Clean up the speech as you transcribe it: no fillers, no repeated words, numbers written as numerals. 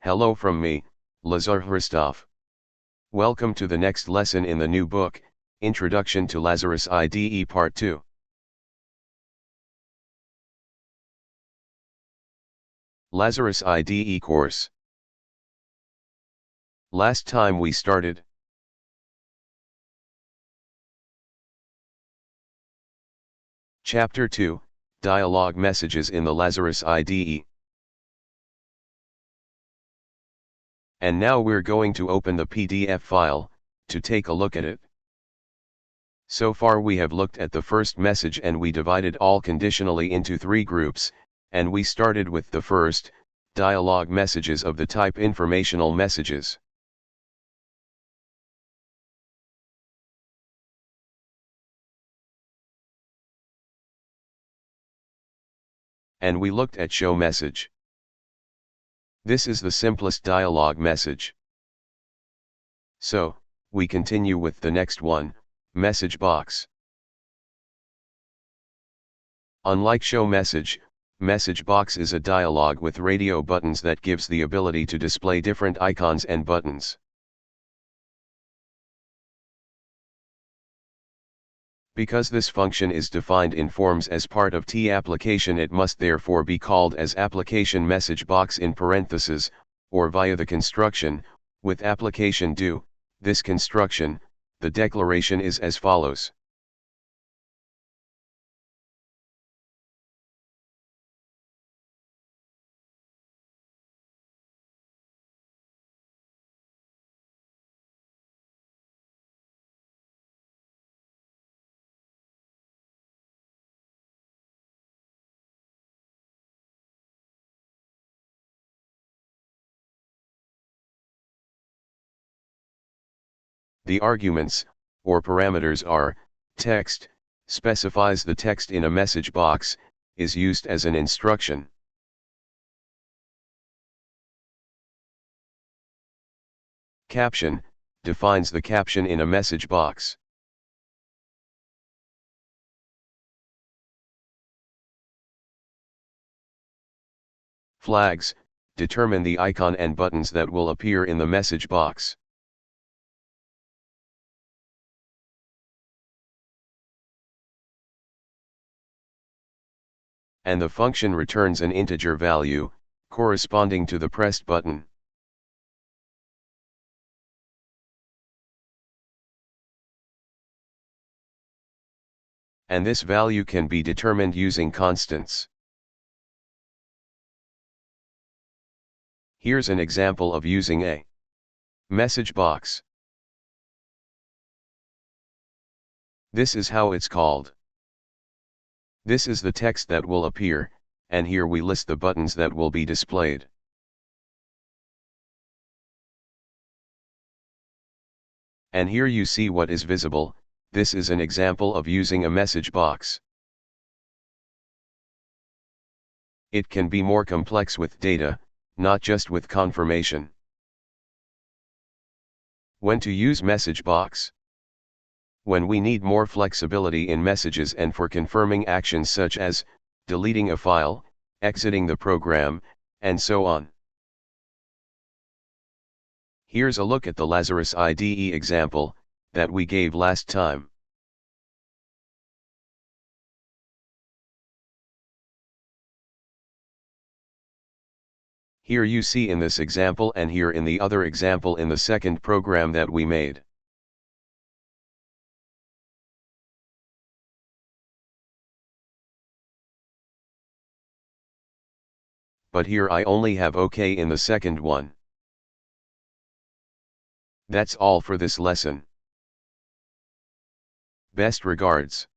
Hello from me, Lazarus. Welcome to the next lesson in the new book, Introduction to Lazarus IDE Part 2. Lazarus IDE course. Last time we started Chapter 2, Dialog Messages in the Lazarus IDE. And now we're going to open the PDF file, to take a look at it. So far we have looked at the first message and we divided all conditionally into 3 groups, and we started with the first, dialog messages of the type informational messages. And we looked at show message. This is the simplest dialog message. So, we continue with the next one, message box. Unlike show message, message box is a dialog with radio buttons that gives the ability to display different icons and buttons. Because this function is defined in forms as part of T application, it must therefore be called as application message box in parentheses, or via the construction, with application do. This construction, the declaration is as follows. The arguments, or parameters are, text, specifies the text in a message box, is used as an instruction. Caption, defines the caption in a message box. Flags, determine the icon and buttons that will appear in the message box. And the function returns an integer value, corresponding to the pressed button. And this value can be determined using constants. Here's an example of using a message box. This is how it's called. This is the text that will appear, and here we list the buttons that will be displayed. And here you see what is visible. This is an example of using a message box. It can be more complex with data, not just with confirmation. When to use message box? When we need more flexibility in messages and for confirming actions such as deleting a file, exiting the program, and so on. Here's a look at the Lazarus IDE example that we gave last time. Here you see in this example and here in the other example in the second program that we made. But here I only have OK in the second one. That's all for this lesson. Best regards.